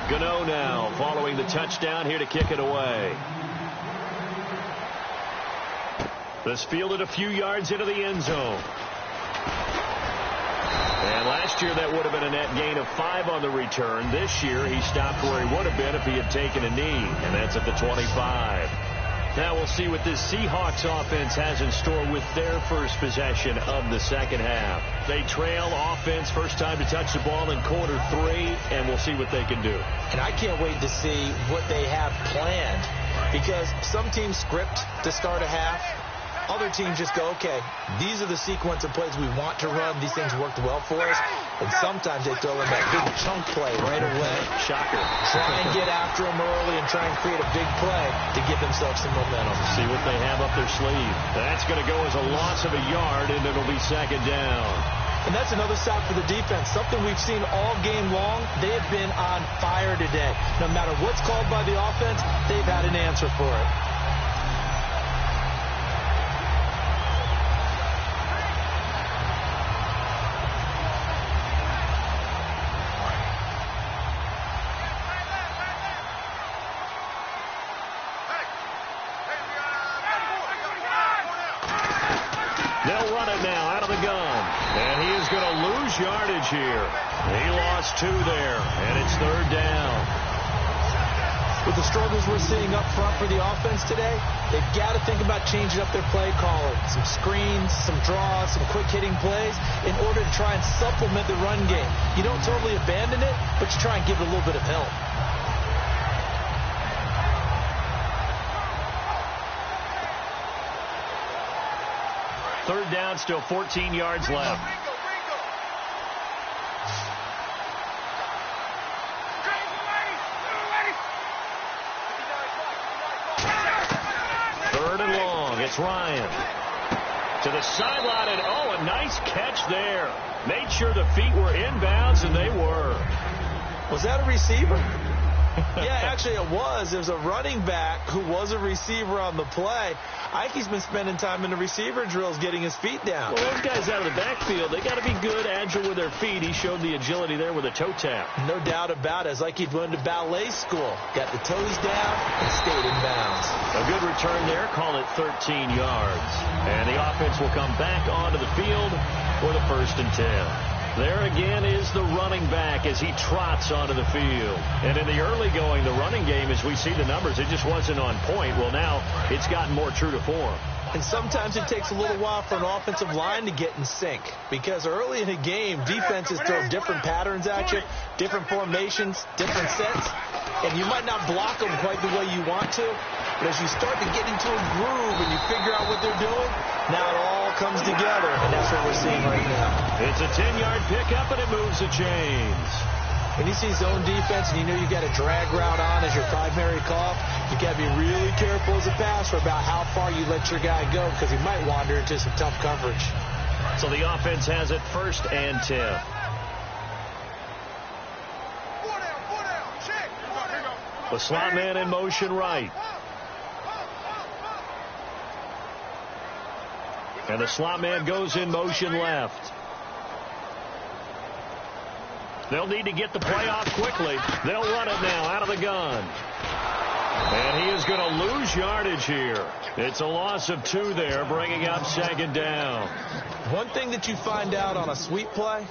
Gano now following the touchdown here to kick it away. This fielded a few yards into the end zone. And last year that would have been a net gain of 5 on the return. This year he stopped where he would have been if he had taken a knee, and that's at the 25. Now we'll see what this Seahawks offense has in store with their first possession of the second half. They trail offense, first time to touch the ball in quarter 3, and we'll see what they can do. And I can't wait to see what they have planned, because some teams script to start a half. Other teams just go, okay, these are the sequence of plays we want to run. These things worked well for us. And sometimes they throw in that big chunk play right away. Shocker. Try and get after them early and try and create a big play to give themselves some momentum. See what they have up their sleeve. That's going to go as a loss of a yard, and it'll be second down. And that's another stop for the defense. Something we've seen all game long. They have been on fire today. No matter what's called by the offense, they've had an answer for it. They'll run it now out of the gun. And he is going to lose yardage here. He lost 2 there, and it's third down. With the struggles we're seeing up front for the offense today, they've got to think about changing up their play calling. Some screens, some draws, some quick-hitting plays in order to try and supplement the run game. You don't totally abandon it, but you try and give it a little bit of help. Third down, still 14 yards left. Third and long. It's Ryan. To the sideline, and oh, a nice catch there. Made sure the feet were inbounds, and they were. Was that a receiver? Yeah, actually it was. There's a running back who was a receiver on the play. Ike's been spending time in the receiver drills getting his feet down. Well, those guys out of the backfield, they got to be good, agile with their feet. He showed the agility there with a toe tap. No doubt about it. It's like he'd went to ballet school. Got the toes down and stayed in bounds. A good return there. Call it 13 yards. And the offense will come back onto the field for the 1st and 10. There again is the running back as he trots onto the field. And in the early going, the running game, as we see the numbers, it just wasn't on point. Well, now it's gotten more true to form. And sometimes it takes a little while for an offensive line to get in sync, because early in a game, defenses throw different patterns at you, different formations, different sets, and you might not block them quite the way you want to, but as you start to get into a groove and you figure out what they're doing, now it all comes together, and that's what we're seeing right now. It's a 10-yard pickup, and it moves the chains. When you see zone defense and you know you got a drag route on as your primary call, you got to be really careful as a passer about how far you let your guy go, because he might wander into some tough coverage. So the offense has it 1st and 10. The slot man in motion right. And the slot man goes in motion left. They'll need to get the play off quickly. They'll run it now out of the gun. And he is going to lose yardage here. It's a loss of 2 there, bringing up second down. One thing that you find out on a sweep play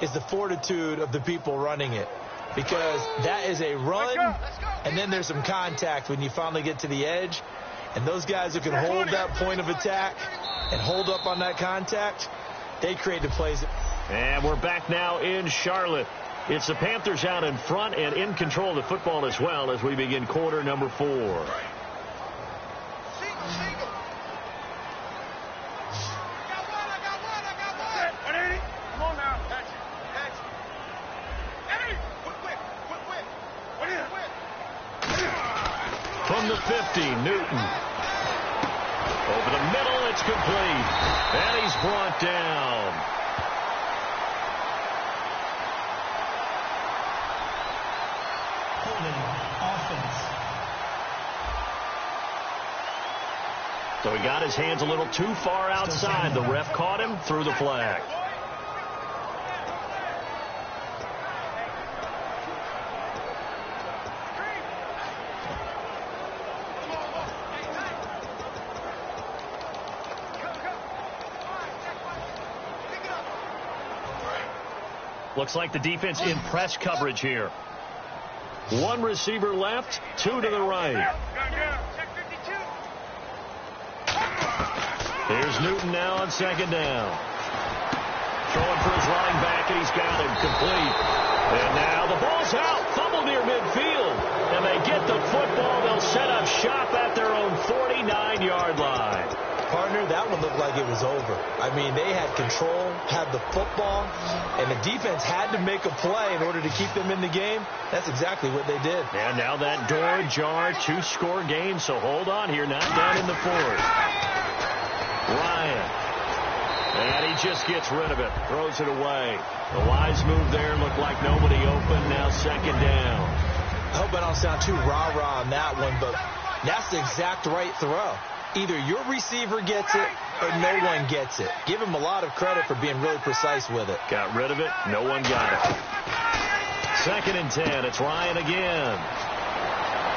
is the fortitude of the people running it, because that is a run, and then there's some contact when you finally get to the edge. And those guys who can hold that point of attack and hold up on that contact, they create the plays. And we're back now in Charlotte. It's the Panthers out in front and in control of the football as well as we begin quarter number 4. From the 50, Newton. Over the middle, it's complete. And he's brought down. So he got his hands a little too far outside. The ref caught him, threw the flag. Looks like the defense in press coverage here. One receiver left, two to the right. Here's Newton now on second down. Throwing for his running back, and he's got him complete. And now the ball's out. Fumble near midfield. And they get the football. They'll set up shop at their own 49-yard line. Partner, that one looked like it was over. I mean, they had control, had the football, and the defense had to make a play in order to keep them in the game. That's exactly what they did. And now that door ajar, two-score game, so hold on here. Not down in the fourth. Ryan. And he just gets rid of it. Throws it away. The wise move there. Looked like nobody open. Now second down. I hope I don't sound too rah-rah on that one, but that's the exact right throw. Either your receiver gets it or no one gets it. Give him a lot of credit for being really precise with it. Got rid of it. No one got it. Second and 10. It's Ryan again.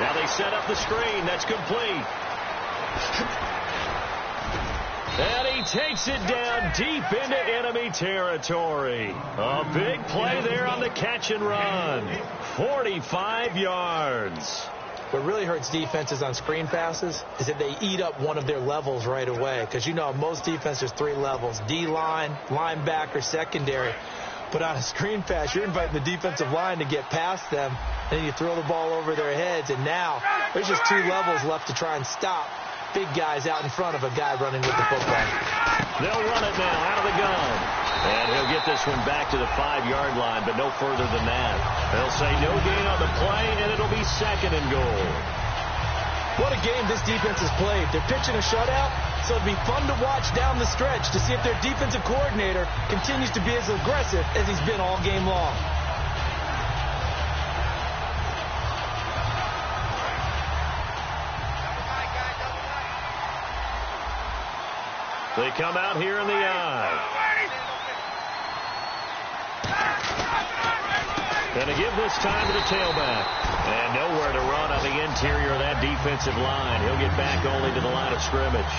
Now they set up the screen. That's complete. And he takes it down deep into enemy territory. A big play there on the catch and run. 45 yards. What really hurts defenses on screen passes is if they eat up one of their levels right away. Because, you know, most defenses, 3 levels. D-line, linebacker, secondary. But on a screen pass, you're inviting the defensive line to get past them. And you throw the ball over their heads. And now there's just 2 levels left to try and stop big guys out in front of a guy running with the football. They'll run it now out of the gun. And he'll get this one back to the 5-yard line, but no further than that. They'll say no gain on the play, and it'll be second and goal. What a game this defense has played. They're pitching a shutout, so it'll be fun to watch down the stretch to see if their defensive coordinator continues to be as aggressive as he's been all game long. They come out here in the eye. Going to give this time to the tailback. And nowhere to run on the interior of that defensive line. He'll get back only to the line of scrimmage.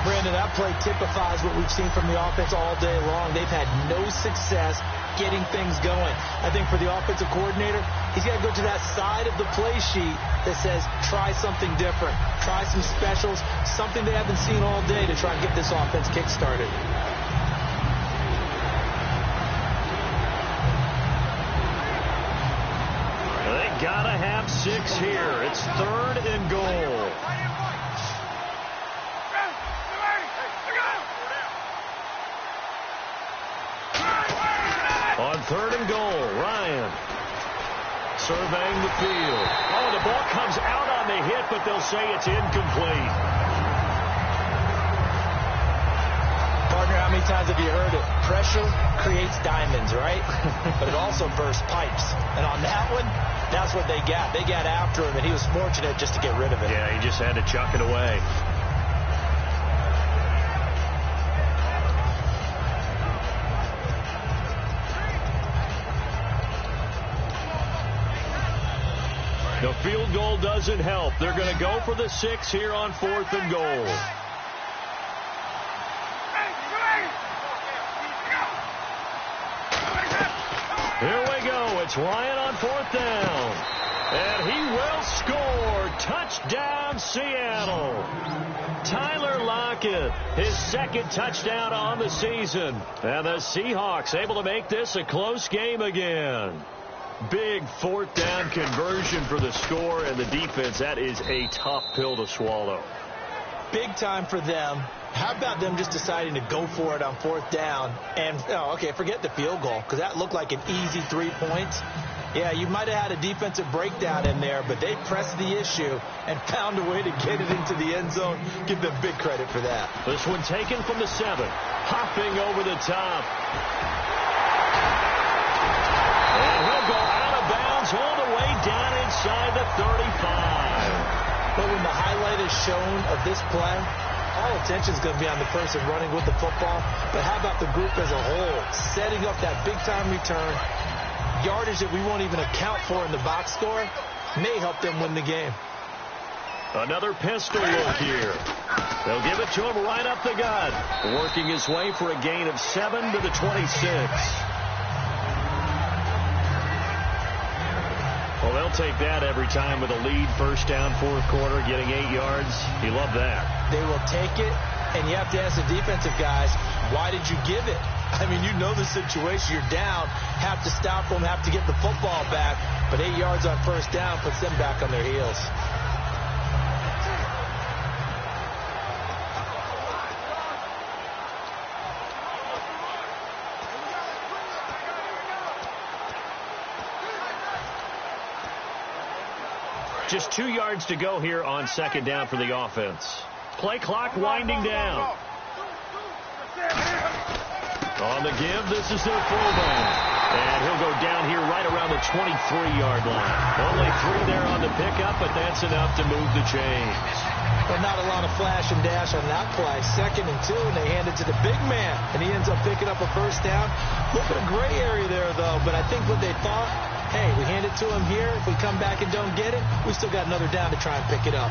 Brandon, that play typifies what we've seen from the offense all day long. They've had no success getting things going. I think for the offensive coordinator, he's got to go to that side of the play sheet that says try something different. Try some specials, something they haven't seen all day to try and get this offense kick-started. They got to have 6 here. It's third and goal. On third and goal, Ryan surveying the field. Oh, the ball comes out on the hit, but they'll say it's incomplete. Partner, how many times have you heard it? Pressure creates diamonds, right? But it also bursts pipes. And on that one, that's what they got. They got after him, and he was fortunate just to get rid of it. Yeah, he just had to chuck it away. The field goal doesn't help. They're going to go for the 6 here on 4th and goal. Here we go. It's Ryan on 4th down. And he will score. Touchdown, Seattle. Tyler Lockett, his 2nd touchdown on the season. And the Seahawks able to make this a close game again. Big 4th down conversion for the score, and the defense, that is a tough pill to swallow. Big time for them. How about them just deciding to go for it on 4th down? And, oh, okay, forget the field goal, because that looked like an easy 3 points. Yeah, you might have had a defensive breakdown in there, but they pressed the issue and found a way to get it into the end zone. Give them big credit for that. This one taken from the 7. Hopping over the top. And he'll go out of bounds all the way down inside the 35. But when the highlight is shown of this play, all attention is going to be on the person running with the football. But how about the group as a whole? Setting up that big-time return, yardage that we won't even account for in the box score, may help them win the game. Another pistol look here. They'll give it to him right up the gut. Working his way for a gain of 7 to the 26. They'll take that every time with a lead, first down, fourth quarter, getting 8 yards. You love that. They will take it, and you have to ask the defensive guys, why did you give it? I mean, you know the situation. You're down, have to stop them, have to get the football back, but 8 yards on first down puts them back on their heels. Just 2 yards to go here on second down for the offense. Play clock winding down. On the give, this is their fullback. And he'll go down here right around the 23-yard line. Only 3 there on the pickup, but that's enough to move the chains. But not a lot of flash and dash on that play. 2nd and 2, and they hand it to the big man. And he ends up picking up a first down. A little bit of gray area there, though. But I think what they thought, hey, we hand it to him here. If we come back and don't get it, we still got another down to try and pick it up.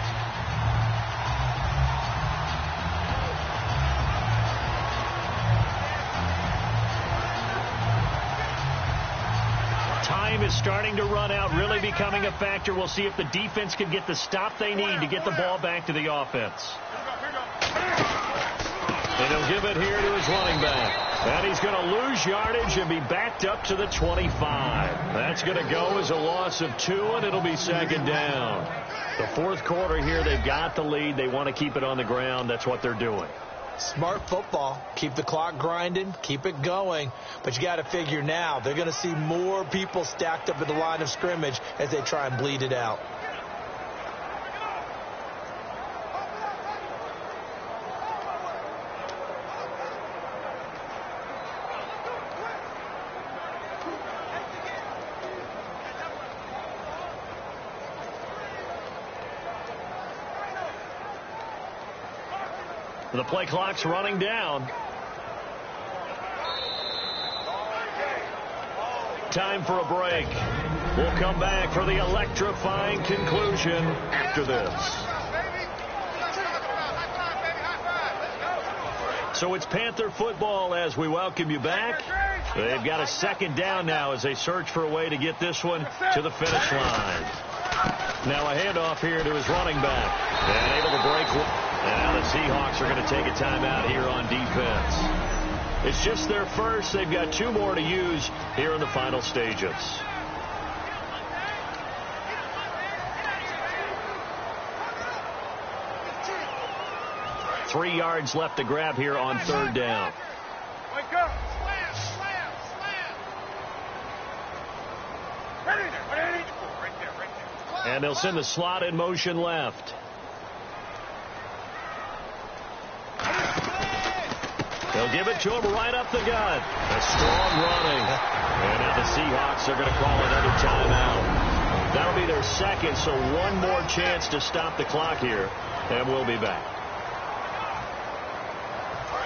Time is starting to run out, really becoming a factor. We'll see if the defense can get the stop they need to get the ball back to the offense. And he'll give it here to his running back. And he's going to lose yardage and be backed up to the 25. That's going to go as a loss of 2, and it'll be second down. The fourth quarter here, they've got the lead. They want to keep it on the ground. That's what they're doing. Smart football. Keep the clock grinding. Keep it going. But you got to figure now, they're going to see more people stacked up at the line of scrimmage as they try and bleed it out. The play clock's running down. Time for a break. We'll come back for the electrifying conclusion after this. So it's Panther football as we welcome you back. They've got a second down now as they search for a way to get this one to the finish line. Now a handoff here to his running back. And able to break. And now the Seahawks are going to take a timeout here on defense. It's just their first. They've got 2 more to use here in the final stages. Three yards left to grab here on third down. Wake up. Slam. Right there. And they'll send the slot in motion left. They'll give it to him right up the gut. A strong running. And now the Seahawks are going to call another timeout. That'll be their second, so 1 more chance to stop the clock here. And we'll be back.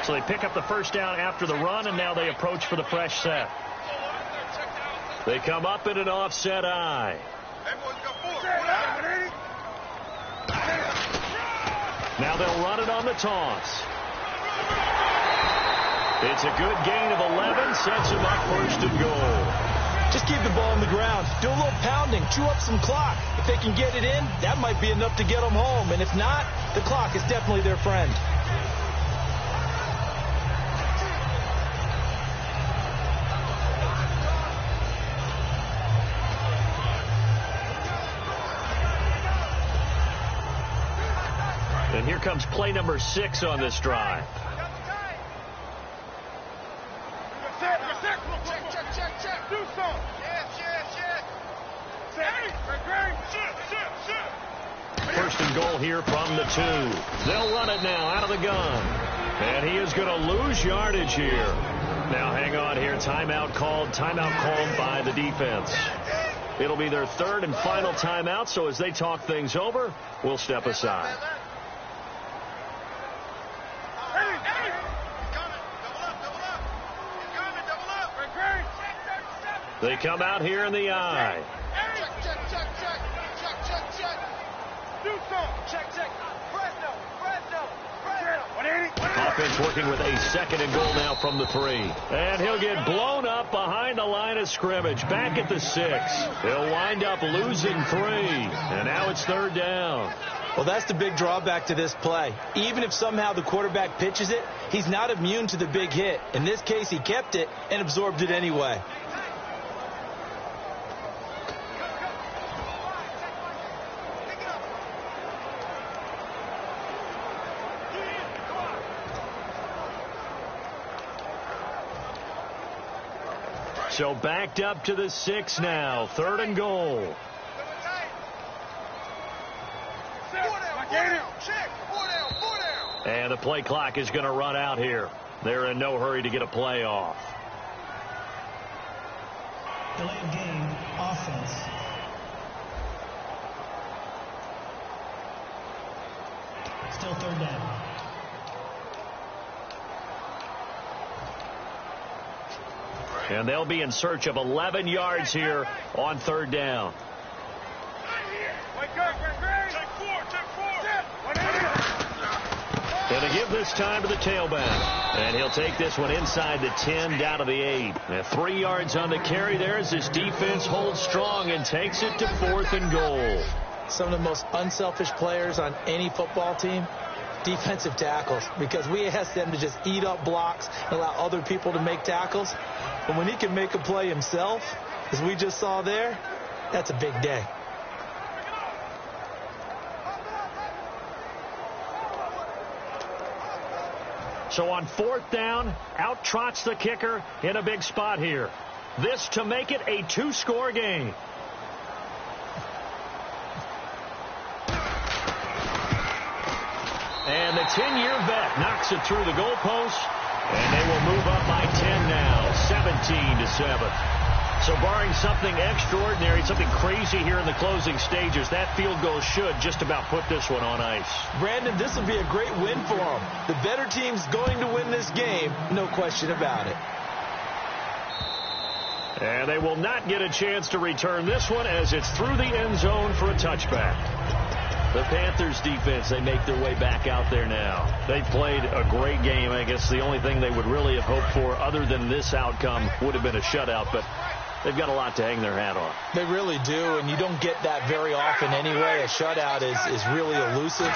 So they pick up the first down after the run, and now they approach for the fresh set. They come up in an offset eye. Now they'll run it on the toss. It's a good gain of 11, sets him up first and goal. Just keep the ball on the ground. Do a little pounding. Chew up some clock. If they can get it in, that might be enough to get them home. And if not, the clock is definitely their friend. And here comes play number 6 on this drive. Check. Do something. First and goal here from the 2. They'll run it now out of the gun. And he is going to lose yardage here. Now hang on here. Timeout called by the defense. It'll be their third and final timeout, so as they talk things over, we'll step aside. They come out here in the eye. Check. Do something. Check. Fresno. Offense working with a 2nd and goal now from the 3. And he'll get blown up behind the line of scrimmage. Back at the 6. He'll wind up losing 3. And now it's 3rd down. Well, that's the big drawback to this play. Even if somehow the quarterback pitches it, he's not immune to the big hit. In this case, he kept it and absorbed it anyway. So backed up to the 6 now. 3rd and goal. And the play clock is going to run out here. They're in no hurry to get a play off. Delay of game, offense. Still 3rd down. And they'll be in search of 11 yards here on 3rd down. And to give this time to the tailback. And he'll take this one inside the 10 down to the 8. And 3 yards on the carry there as his defense holds strong and takes it to 4th and goal. Some of the most unselfish players on any football team, defensive tackles, because we ask them to just eat up blocks and allow other people to make tackles. But when he can make a play himself, as we just saw there, that's a big day. So on 4th down, out trots the kicker in a big spot here. This to make it a 2-score game. And the 10-year vet knocks it through the goalpost, and they will move up by 10 now, 17-7. So barring something extraordinary, something crazy here in the closing stages, that field goal should just about put this one on ice. Brandon, this will be a great win for them. The better team's going to win this game, no question about it. And they will not get a chance to return this one as it's through the end zone for a touchback. The Panthers defense, they make their way back out there now. They played a great game. I guess the only thing they would really have hoped for other than this outcome would have been a shutout, but they've got a lot to hang their hat on. They really do, and you don't get that very often anyway. A shutout is really elusive.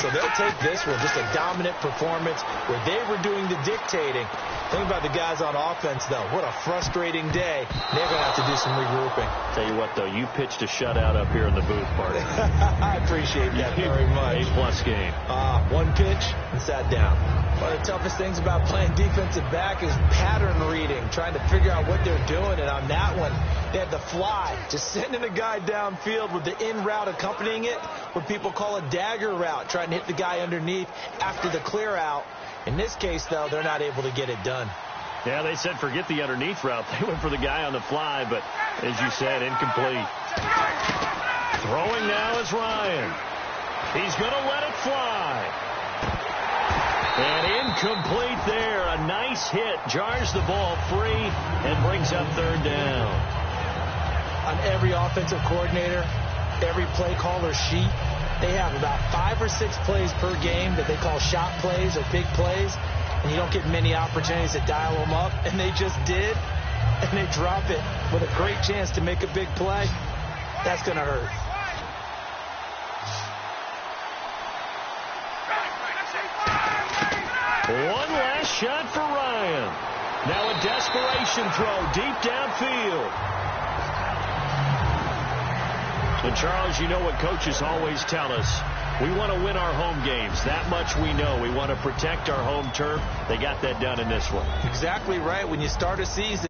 So they'll take this one, just a dominant performance where they were doing the dictating. Think about the guys on offense, though. What a frustrating day. They're going to have to do some regrouping. Tell you what, though, you pitched a shutout up here in the booth, Marty. I appreciate that very much. A-plus game. One pitch and sat down. One of the toughest things about playing defensive back is pattern reading, trying to figure out what they're doing. And on that one, they had the fly, just sending a guy downfield with the in route accompanying it, what people call a dagger route, trying to hit the guy underneath after the clear out. In this case, though, they're not able to get it done. Yeah, they said forget the underneath route. They went for the guy on the fly, but as you said, incomplete. Throwing now is Ryan. He's going to let it fly. And incomplete there. A nice hit. Jars the ball free and brings up 3rd down. On every offensive coordinator, every play caller sheet, they have about 5 or 6 plays per game that they call shot plays or big plays, and you don't get many opportunities to dial them up, and they just did, and they drop it with a great chance to make a big play. That's going to hurt. One last shot for Ryan. Now a desperation throw deep downfield. And Charles, you know what coaches always tell us. We want to win our home games. That much we know. We want to protect our home turf. They got that done in this one. Exactly right. When you start a season,